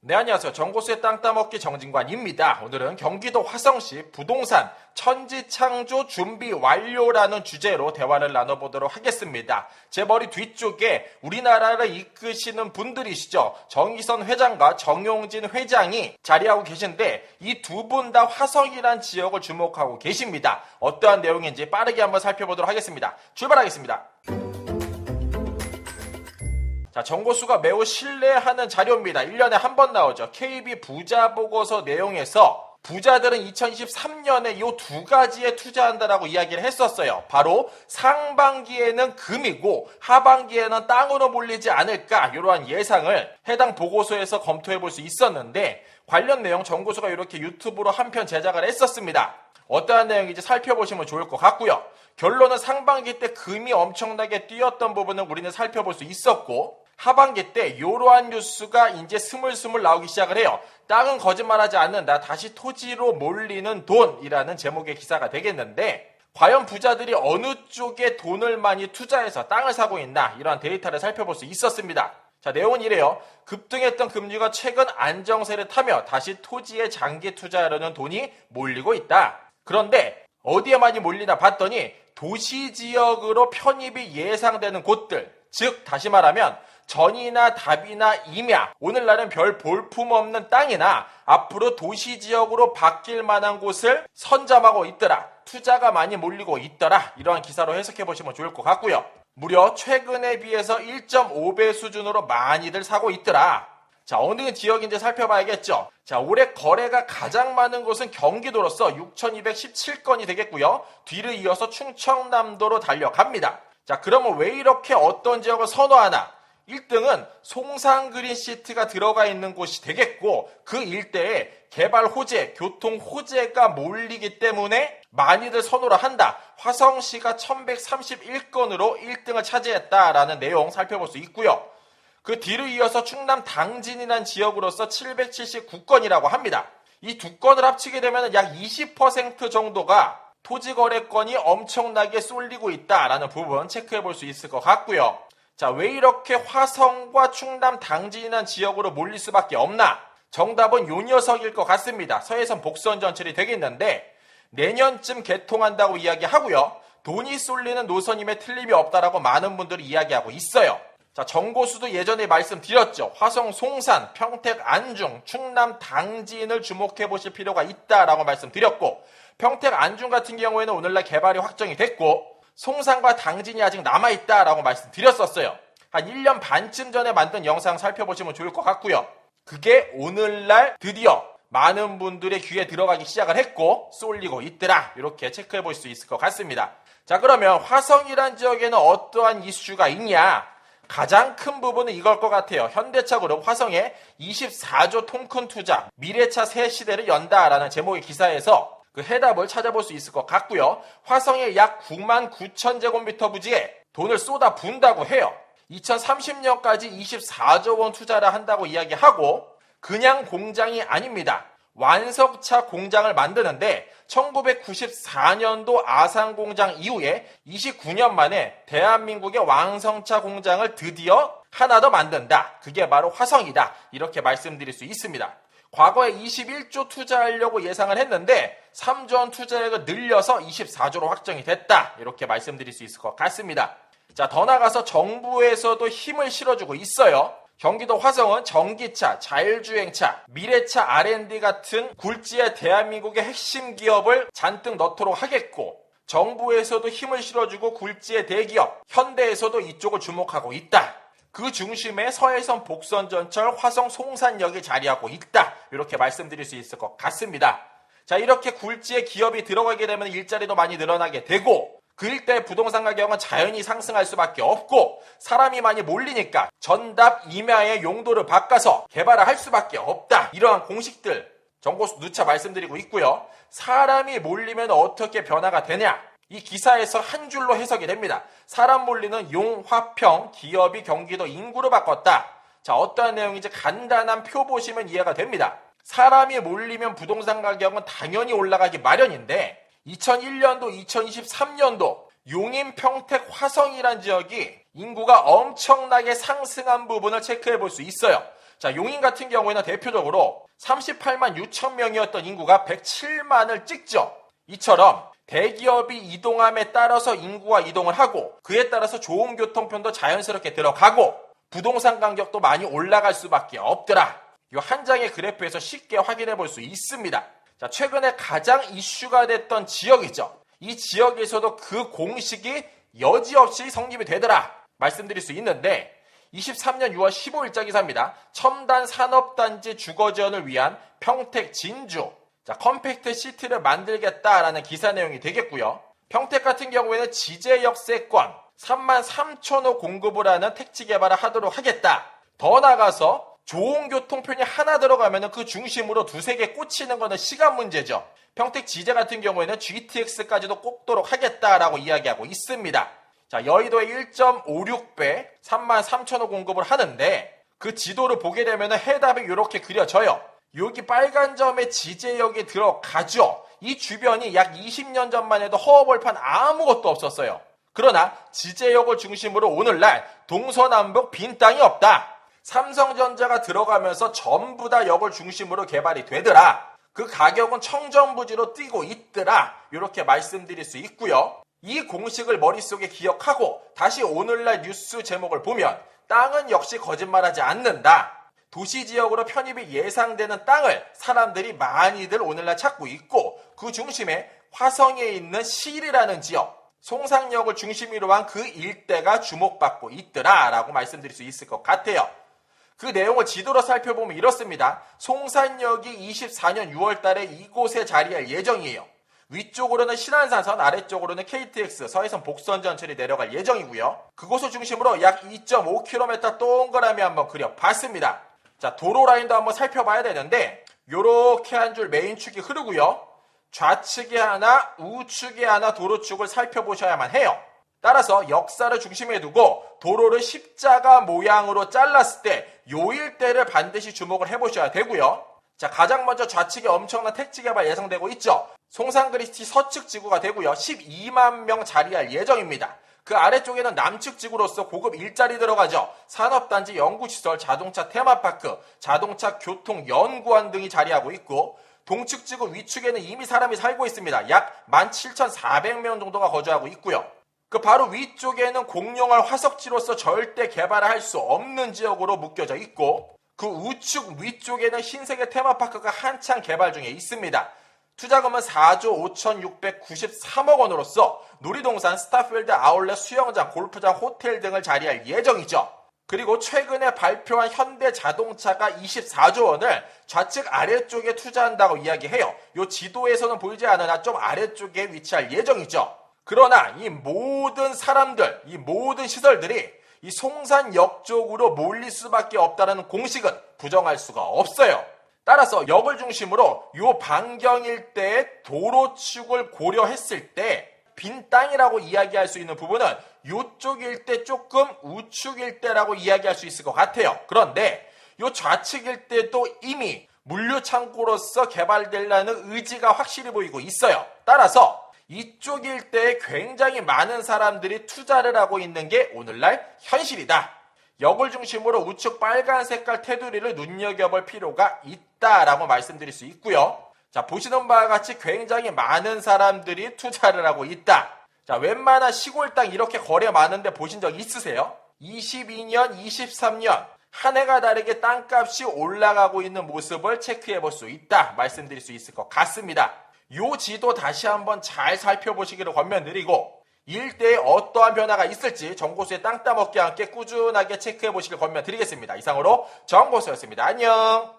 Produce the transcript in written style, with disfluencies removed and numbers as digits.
네, 안녕하세요. 정고수의 땅 따먹기 정진관입니다. 오늘은 경기도 화성시 부동산 천지창조 준비 완료라는 주제로 대화를 나눠보도록 하겠습니다. 제 머리 뒤쪽에 우리나라를 이끄시는 분들이시죠. 정의선 회장과 정용진 회장이 자리하고 계신데 이 두 분 다 화성이란 지역을 주목하고 계십니다. 어떠한 내용인지 빠르게 한번 살펴보도록 하겠습니다. 출발하겠습니다. 자, 정고수가 매우 신뢰하는 자료입니다. 1년에 한 번 나오죠. KB 부자 보고서 내용에서 부자들은 2023년에 이 두 가지에 투자한다라고 이야기를 했었어요. 바로 상반기에는 금이고 하반기에는 땅으로 몰리지 않을까 이러한 예상을 해당 보고서에서 검토해 볼 수 있었는데 관련 내용 정고수가 이렇게 유튜브로 한 편 제작을 했었습니다. 어떠한 내용인지 살펴보시면 좋을 것 같고요. 결론은 상반기 때 금이 엄청나게 뛰었던 부분을 우리는 살펴볼 수 있었고 하반기 때 이러한 뉴스가 이제 스물스물 나오기 시작을 해요. 땅은 거짓말하지 않는다. 다시 토지로 몰리는 돈이라는 제목의 기사가 되겠는데 과연 부자들이 어느 쪽에 돈을 많이 투자해서 땅을 사고 있나 이러한 데이터를 살펴볼 수 있었습니다. 자, 내용은 이래요. 급등했던 금리가 최근 안정세를 타며 다시 토지에 장기 투자하려는 돈이 몰리고 있다. 그런데 어디에 많이 몰리나 봤더니 도시 지역으로 편입이 예상되는 곳들, 즉 다시 말하면 전이나 답이나 임야, 오늘날은 별 볼품없는 땅이나 앞으로 도시 지역으로 바뀔 만한 곳을 선점하고 있더라. 투자가 많이 몰리고 있더라. 이러한 기사로 해석해 보시면 좋을 것 같고요. 무려 최근에 비해서 1.5배 수준으로 많이들 사고 있더라. 자, 어느 지역인지 살펴봐야겠죠. 자, 올해 거래가 가장 많은 곳은 경기도로서 6,217건이 되겠고요. 뒤를 이어서 충청남도로 달려갑니다. 자, 그러면 왜 이렇게 어떤 지역을 선호하나? 1등은 송산그린시티가 들어가 있는 곳이 되겠고 그 일대에 개발 호재, 교통 호재가 몰리기 때문에 많이들 선호를 한다. 화성시가 1131건으로 1등을 차지했다라는 내용 살펴볼 수 있고요. 그 뒤를 이어서 충남 당진이라는 지역으로서 779건이라고 합니다. 이 두 건을 합치게 되면 약 20% 정도가 토지거래건이 엄청나게 쏠리고 있다라는 부분 체크해 볼 수 있을 것 같고요. 자, 왜 이렇게 화성과 충남 당진이라는 지역으로 몰릴 수밖에 없나? 정답은 요 녀석일 것 같습니다. 서해선 복선 전철이 되겠는데 내년쯤 개통한다고 이야기하고요. 돈이 쏠리는 노선임에 틀림이 없다라고 많은 분들이 이야기하고 있어요. 자, 정고수도 예전에 말씀드렸죠. 화성, 송산, 평택, 안중, 충남 당진을 주목해 보실 필요가 있다라고 말씀드렸고 평택, 안중 같은 경우에는 오늘날 개발이 확정이 됐고 송산과 당진이 아직 남아있다라고 말씀드렸었어요. 한 1년 반쯤 전에 만든 영상 살펴보시면 좋을 것 같고요. 그게 오늘날 드디어 많은 분들의 귀에 들어가기 시작을 했고 쏠리고 있더라. 이렇게 체크해 볼 수 있을 것 같습니다. 자, 그러면 화성이란 지역에는 어떠한 이슈가 있냐? 가장 큰 부분은 이걸 것 같아요. 현대차그룹 화성에 24조 통큰 투자, 미래차 새 시대를 연다라는 제목의 기사에서 그 해답을 찾아볼 수 있을 것 같고요. 화성에 약 9만 9천 제곱미터 부지에 돈을 쏟아 부은다고 해요. 2030년까지 24조 원 투자를 한다고 이야기하고 그냥 공장이 아닙니다. 완성차 공장을 만드는데 1994년도 아산공장 이후에 29년 만에 대한민국의 완성차 공장을 드디어 하나 더 만든다. 그게 바로 화성이다. 이렇게 말씀드릴 수 있습니다. 과거에 21조 투자하려고 예상을 했는데 3조 원 투자액을 늘려서 24조로 확정이 됐다. 이렇게 말씀드릴 수 있을 것 같습니다. 자, 더 나가서 정부에서도 힘을 실어주고 있어요. 경기도 화성은 전기차, 자율주행차, 미래차 R&D 같은 굴지의 대한민국의 핵심 기업을 잔뜩 넣도록 하겠고 정부에서도 힘을 실어주고 굴지의 대기업, 현대에서도 이쪽을 주목하고 있다. 그 중심에 서해선 복선전철 화성 송산역이 자리하고 있다. 이렇게 말씀드릴 수 있을 것 같습니다. 자, 이렇게 굴지에 기업이 들어가게 되면 일자리도 많이 늘어나게 되고 그 일대 부동산 가격은 자연히 상승할 수밖에 없고 사람이 많이 몰리니까 전답 임야의 용도를 바꿔서 개발을 할 수밖에 없다. 이러한 공식들 정고수 누차 말씀드리고 있고요. 사람이 몰리면 어떻게 변화가 되냐? 이 기사에서 한 줄로 해석이 됩니다. 사람 몰리는 용화평 기업이 경기도 인구로 바꿨다. 자, 어떠한 내용인지 간단한 표 보시면 이해가 됩니다. 사람이 몰리면 부동산 가격은 당연히 올라가기 마련인데 2001년도, 2023년도 용인, 평택, 화성이란 지역이 인구가 엄청나게 상승한 부분을 체크해 볼 수 있어요. 자, 용인 같은 경우에는 대표적으로 38만 6천 명이었던 인구가 107만을 찍죠. 이처럼 대기업이 이동함에 따라서 인구가 이동을 하고 그에 따라서 좋은 교통편도 자연스럽게 들어가고 부동산 가격도 많이 올라갈 수밖에 없더라. 이 한 장의 그래프에서 쉽게 확인해 볼 수 있습니다. 자, 최근에 가장 이슈가 됐던 지역이죠. 이 지역에서도 그 공식이 여지없이 성립이 되더라 말씀드릴 수 있는데 23년 6월 15일자 기사입니다. 첨단 산업단지 주거지원을 위한 평택 진주 컴팩트 시티를 만들겠다라는 기사 내용이 되겠고요. 평택 같은 경우에는 지제역세권 3만 3천호 공급을 하는 택지 개발을 하도록 하겠다. 더 나아가서 좋은 교통편이 하나 들어가면 그 중심으로 두세 개 꽂히는 것은 시간 문제죠. 평택 지제 같은 경우에는 GTX까지도 꽂도록 하겠다라고 이야기하고 있습니다. 자, 여의도의 1.56배 3만 3천호 공급을 하는데 그 지도를 보게 되면 해답이 이렇게 그려져요. 여기 빨간 점에 지제역이 들어가죠. 이 주변이 약 20년 전만 해도 허허벌판 아무것도 없었어요. 그러나 지제역을 중심으로 오늘날 동서남북 빈 땅이 없다. 삼성전자가 들어가면서 전부 다 역을 중심으로 개발이 되더라. 그 가격은 청정부지로 뛰고 있더라. 이렇게 말씀드릴 수 있고요. 이 공식을 머릿속에 기억하고 다시 오늘날 뉴스 제목을 보면 땅은 역시 거짓말하지 않는다. 도시지역으로 편입이 예상되는 땅을 사람들이 많이들 오늘날 찾고 있고 그 중심에 화성에 있는 실이라는 지역, 송산역을 중심으로 한 그 일대가 주목받고 있더라라고 말씀드릴 수 있을 것 같아요. 그 내용을 지도로 살펴보면 이렇습니다. 송산역이 24년 6월 달에 이곳에 자리할 예정이에요. 위쪽으로는 신안산선, 아래쪽으로는 KTX, 서해선 복선 전철이 내려갈 예정이고요. 그곳을 중심으로 약 2.5km 동그라미 한번 그려봤습니다. 자, 도로 라인도 한번 살펴봐야 되는데 요렇게 한 줄 메인 축이 흐르고요. 좌측에 하나, 우측에 하나 도로축을 살펴보셔야만 해요. 따라서 역사를 중심에 두고 도로를 십자가 모양으로 잘랐을 때 요 일대를 반드시 주목을 해보셔야 되고요. 자, 가장 먼저 좌측에 엄청난 택지 개발 예상되고 있죠. 송산그리스티 서측 지구가 되고요. 12만 명 자리할 예정입니다. 그 아래쪽에는 남측 지구로서 고급 일자리 들어가죠. 산업단지, 연구시설, 자동차 테마파크, 자동차 교통 연구원 등이 자리하고 있고 동측 지구 위축에는 이미 사람이 살고 있습니다. 약 17,400명 정도가 거주하고 있고요. 그 바로 위쪽에는 공룡할 화석지로서 절대 개발을 할 수 없는 지역으로 묶여져 있고 그 우측 위쪽에는 흰색의 테마파크가 한창 개발 중에 있습니다. 투자금은 4조 5,693억 원으로서 놀이동산, 스타필드, 아울렛, 수영장, 골프장, 호텔 등을 자리할 예정이죠. 그리고 최근에 발표한 현대자동차가 24조 원을 좌측 아래쪽에 투자한다고 이야기해요. 이 지도에서는 보이지 않으나 좀 아래쪽에 위치할 예정이죠. 그러나 이 모든 사람들, 이 모든 시설들이 이 송산역 쪽으로 몰릴 수밖에 없다는 공식은 부정할 수가 없어요. 따라서 역을 중심으로 이 반경 일대의 도로축을 고려했을 때 빈 땅이라고 이야기할 수 있는 부분은 이쪽 일대 조금 우측 일대라고 이야기할 수 있을 것 같아요. 그런데 이 좌측 일대도 이미 물류창고로서 개발되려는 의지가 확실히 보이고 있어요. 따라서 이쪽 일대에 굉장히 많은 사람들이 투자를 하고 있는 게 오늘날 현실이다. 역을 중심으로 우측 빨간 색깔 테두리를 눈여겨볼 필요가 있다라고 말씀드릴 수 있고요. 자, 보시는 바와 같이 굉장히 많은 사람들이 투자를 하고 있다. 자, 웬만한 시골 땅 이렇게 거래 많은데 보신 적 있으세요? 22년, 23년 한 해가 다르게 땅값이 올라가고 있는 모습을 체크해 볼 수 있다. 말씀드릴 수 있을 것 같습니다. 요 지도 다시 한번 잘 살펴보시기를 권면드리고 일대에 어떠한 변화가 있을지 정보수의 땅 따먹기와 함께 꾸준하게 체크해 보시길 권면드리겠습니다. 이상으로 정보수였습니다. 안녕.